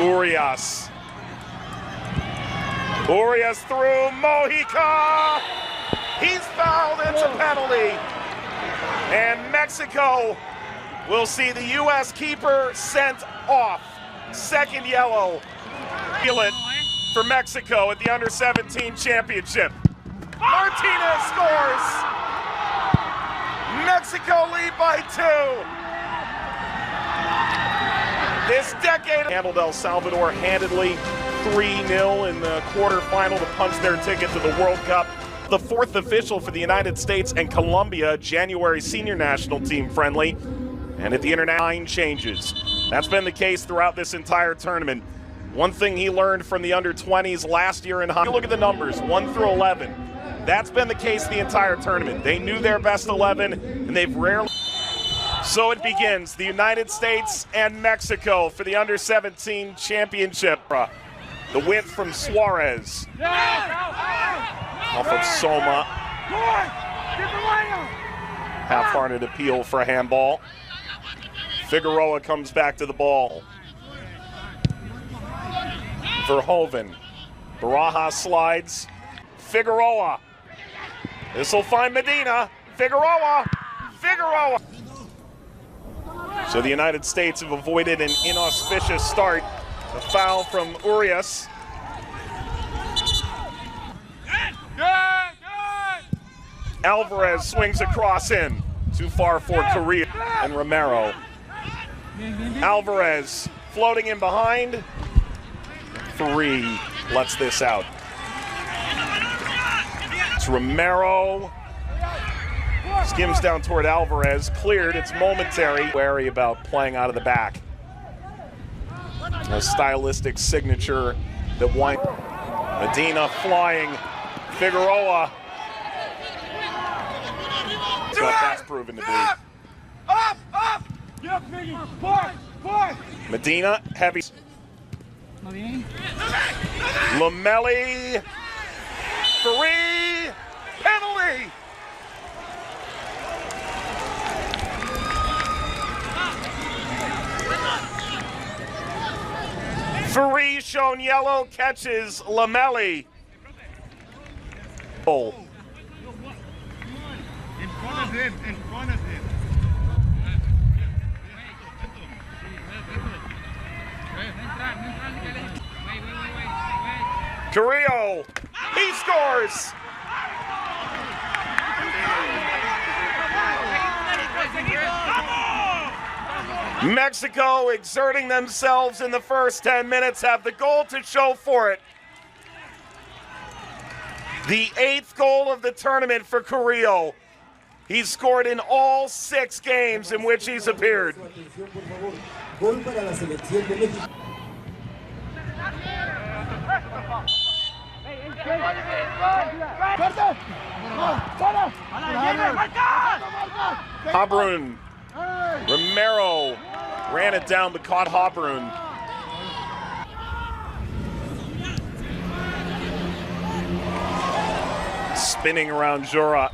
Urias. Urias through Mojica. He's fouled. It's a penalty. And Mexico will see the U.S. keeper sent off. Second yellow. Feel it for Mexico at the Under-17 Championship. Martinez scores. Mexico lead by 2. This decade handled El Salvador handedly 3-0 in the quarterfinal to punch their ticket to the World Cup. The fourth official for the United States and Colombia January senior national team friendly. And at the international, 9 changes. That's been the case throughout this entire tournament. One thing he learned from the under-20s last year in hockey, look at the numbers, 1 through 11. That's been the case the entire tournament. They knew their best 11, and they've rarely. So it begins, the United States and Mexico for the Under-17 Championship. The width from Suarez. Off of Soma. Half-hearted appeal for a handball. Figueroa comes back to the ball. Verhoeven. Barajas slides. Figueroa. This will find Medina. Figueroa. Figueroa. So the United States have avoided an inauspicious start. A foul from Urias. Alvarez swings across in. Too far for Correa and Romero. Alvarez floating in behind. 3 lets this out. It's Romero. Skims down toward Alvarez. Cleared. It's momentary. Wary about playing out of the back. A stylistic signature that won. Medina flying. Figueroa. That's what that's proven to be. Up! Medina, heavy. Lamelli. Free. Penalty. Free shown yellow, catches Lamelli. Oh. In front of him, in front of him. Carrillo, he scores. Mexico exerting themselves in the first 10 minutes, have the goal to show for it. The 8th goal of the tournament for Carrillo. He's scored in all 6 games in which he's appeared. Habrun. Romero ran it down but caught Habrun. Spinning around Jura.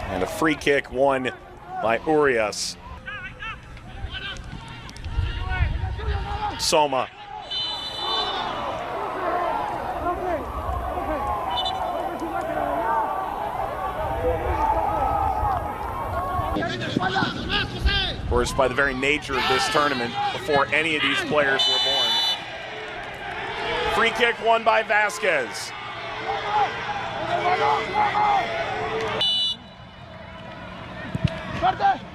And a free kick won by Urias. Soma. Of course, by the very nature of this tournament, before any of these players were born. Free kick won by Vasquez.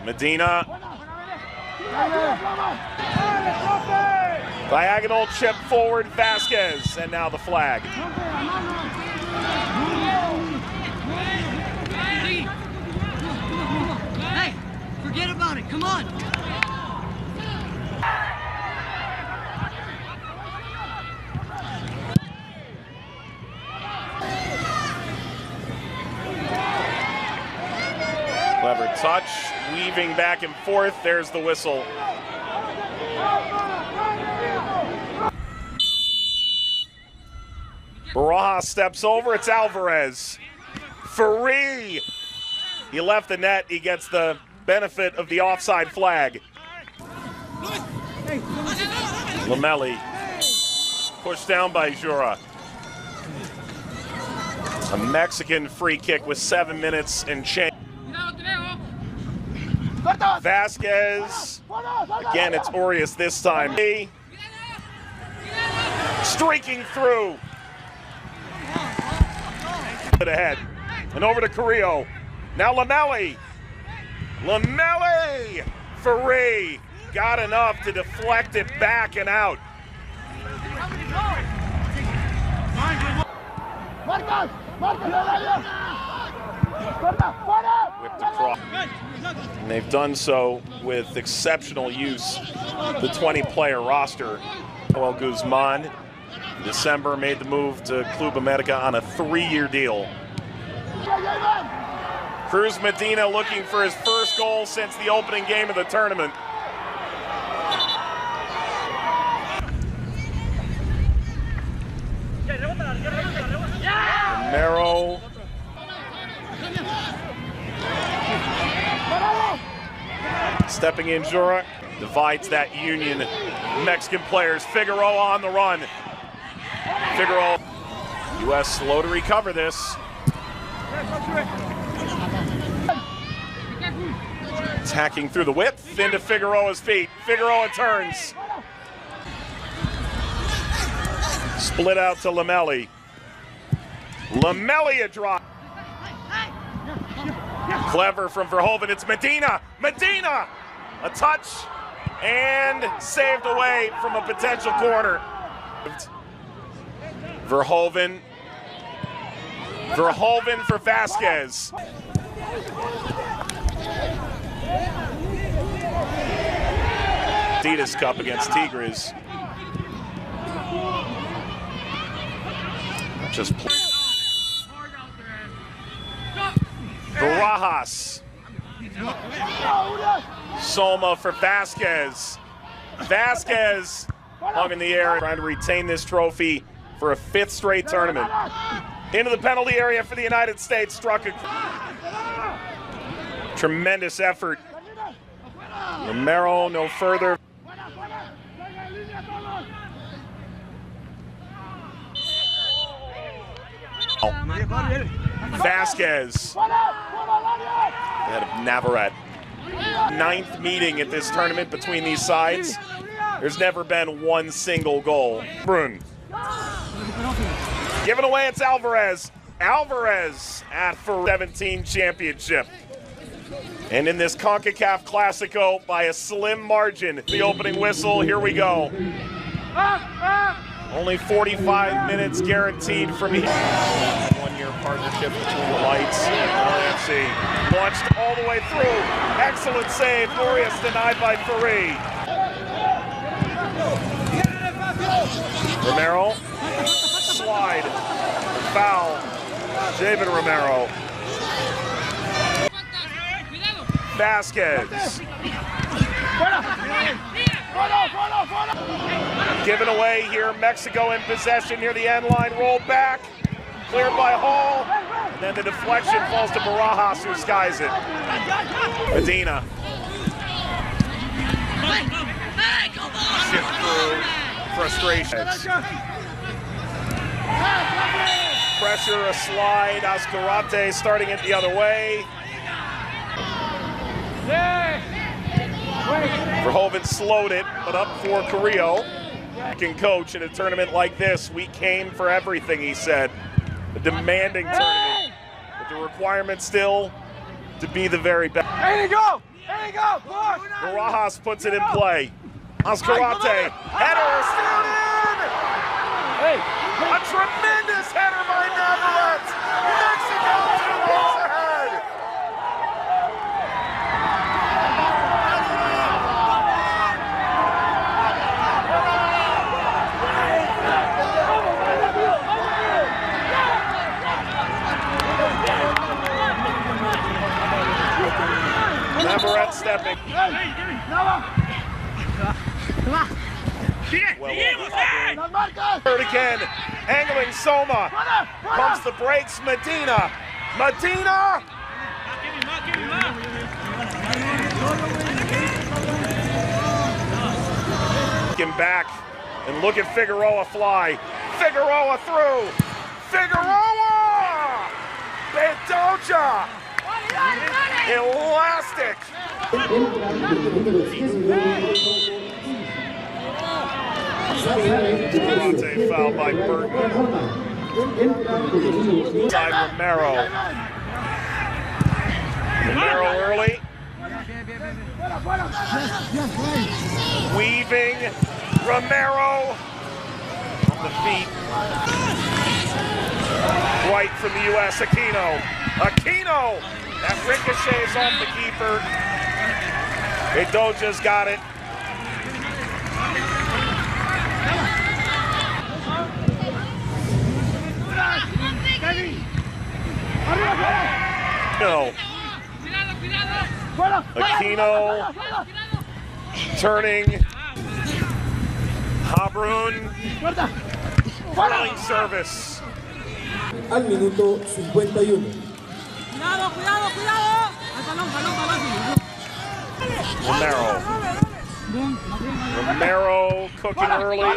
Medina. Diagonal chip forward, Vasquez, and now the flag. Hey, forget about it, come on. Clever touch, weaving back and forth. There's the whistle. Barajas steps over. It's Alvarez. Free. He left the net. He gets the benefit of the offside flag. Lamelli pushed down by Jura. A Mexican free kick with 7 minutes and change. Vasquez. Again, it's Orius this time. Streaking through. Ahead. And over to Carrillo. Now Lamelli. Lamelli! Ferré got enough to deflect it back and out. Whipped across. And they've done so with exceptional use. The 20-player roster. Joel Guzman, in December, made the move to Club America on a 3-year deal. Cruz Medina looking for his first goal since the opening game of the tournament. Romero. Stepping in, Jura divides that union. Mexican players. Figueroa on the run. Figueroa. U.S. slow to recover this. Attacking through the width into Figueroa's feet. Figueroa turns. Split out to Lamelli. Lamelli a drop. Clever from Verhoeven. It's Medina. Medina! A touch and saved away from a potential corner. Verhoeven. Verhoeven for Vasquez. Adidas Cup against Tigres. Just Barajas. Soma for Vasquez. Vasquez hung in the air, trying to retain this trophy for a 5th straight tournament. Into the penalty area for the United States, struck a tremendous effort. Romero no further. Vasquez ahead of Navarrete. 9th meeting at this tournament between these sides. There's never been one single goal. Brun. Giving away, it's Alvarez. Alvarez at for 17 championship. And in this CONCACAF Classico by a slim margin. The opening whistle, here we go. Only 45 minutes guaranteed from here. 1-year partnership between the Lights and LAFC. Launched all the way through. Excellent save. Orius denied by Ferré. Romero. Slide. Foul. David Romero. Vasquez. Given away here, Mexico in possession near the end line, rolled back, cleared by Hall, and then the deflection falls to Barajas, who skies it. Medina. Shift through, frustration. Pressure, a slide, Azcarate starting it the other way. Verhoeven slowed it, but up for Carrillo. Can coach in a tournament like this. We came for everything, he said. A demanding tournament, but the requirement still to be the very best. There you go! There you go! Barajas puts it in play. Azcarate, header, steered in! A tremendous header by Navarrete! Mexico 2 goals ahead! Navarrete stepping. Well, third again, angling Soma. Pumps the brakes, Medina. Medina! Looking back, and look at Figueroa fly. Figueroa through. Figueroa! Bedoya! Elastic! Somete foul by Burton. Side Romero. Romero early. Weaving. Romero on the feet. Right from the U.S. Aquino. Aquino! That ricochets off the keeper. Bedoya's got it. No. Aquino turning. Habrun. Rolling service. Al minuto 51. Romero cooking early.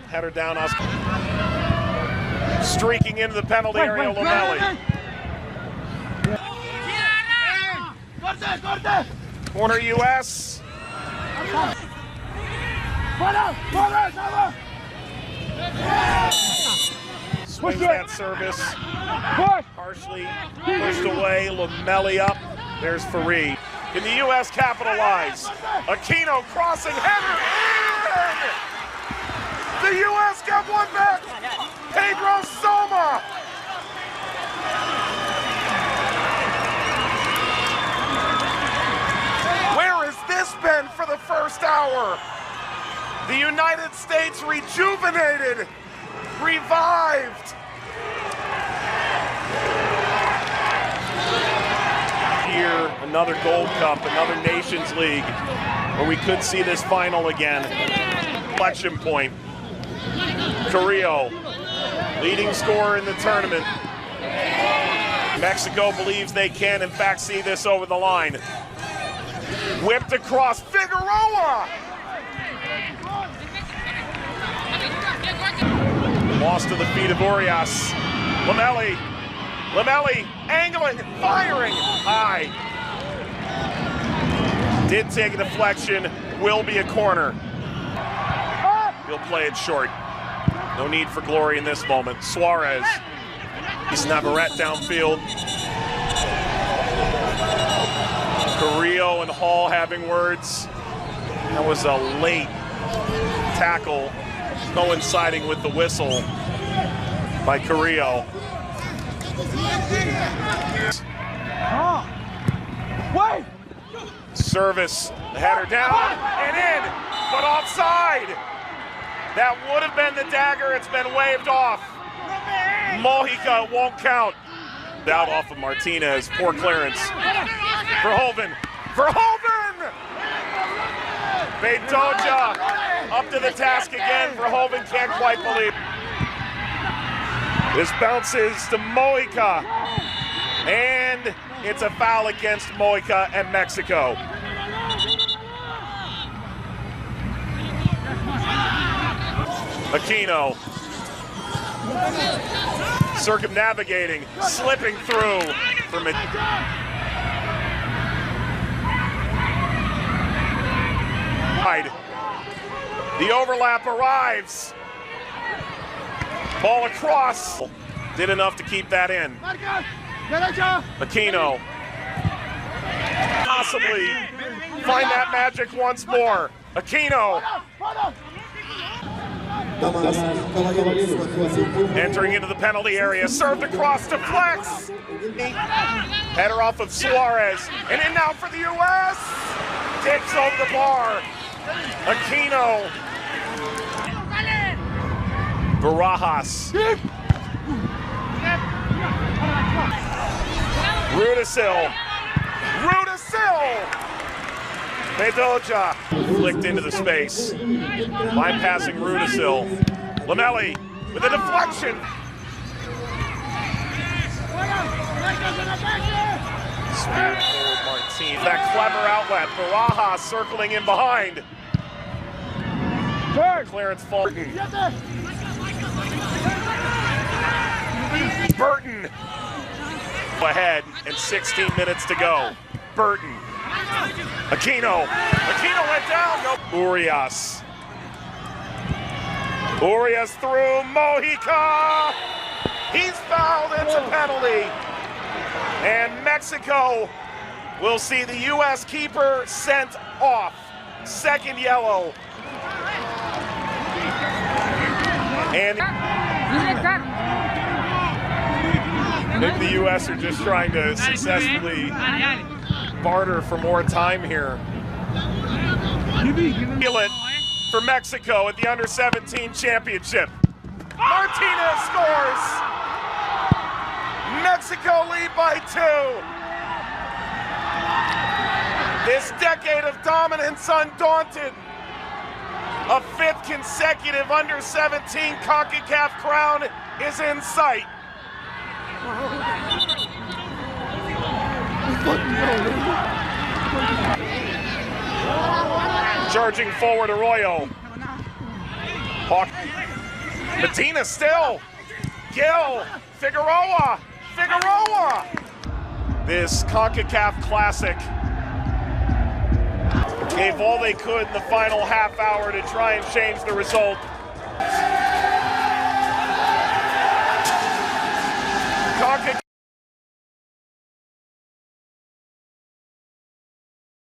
Header down. Streaking into the penalty area. Lomelli. Corner U.S. Swings that service. Harshly pushed away. Lomelli up. There's Farid. Can the U.S. capitalize? Aquino crossing header in! The U.S. got one back. Pedro Soma. Where has this been for the first hour? The United States rejuvenated, revived. Here, another Gold Cup, another Nations League, where we could see this final again. Inflection point. Carrillo, leading scorer in the tournament. Mexico believes they can, in fact, see this over the line. Whipped across, Figueroa! Lost to the feet of Urias. Lomelli angling, firing high. Did take a deflection, will be a corner. He'll play it short. No need for glory in this moment. Suarez. He's Navarrete downfield. Carrillo and Hall having words. That was a late tackle coinciding with the whistle by Carrillo. Service, the header down and in, but offside. That would have been the dagger. It's been waved off. Mojica won't count. Out off of Martinez. Poor clearance. Verhoeven. Bedoya up to the task again. Verhoeven can't quite believe. This bounces to Mojica. And it's a foul against Mojica and Mexico. Aquino circumnavigating, slipping through from it. The overlap arrives. Ball across. Did enough to keep that in. Aquino possibly find that magic once more. Aquino entering into the penalty area, served across to Flex. Header off of Suarez, and in now for the U.S. Digs over the bar. Aquino. Barajas. Rudisill. Bedoya flicked into the space, bypassing Rudisill. Lomelli with a deflection. Speared forward Martin. That clever outlet. Barajas circling in behind. Clarence Fulton. Burton ahead and 16 minutes to go. Burton. Aquino went down. No. Urias through. Mojica. He's fouled. It's a penalty. And Mexico will see the U.S. keeper sent off. Second yellow. And maybe the U.S. are just trying to successfully barter for more time here. Feel it for Mexico at the Under-17 Championship. Martinez scores. Mexico lead by 2. This decade of dominance undaunted. A 5th consecutive Under-17 CONCACAF crown is in sight. Charging forward, Arroyo. Hawk. Medina still. Gill. Figueroa. This CONCACAF Classic gave all they could in the final half hour to try and change the result.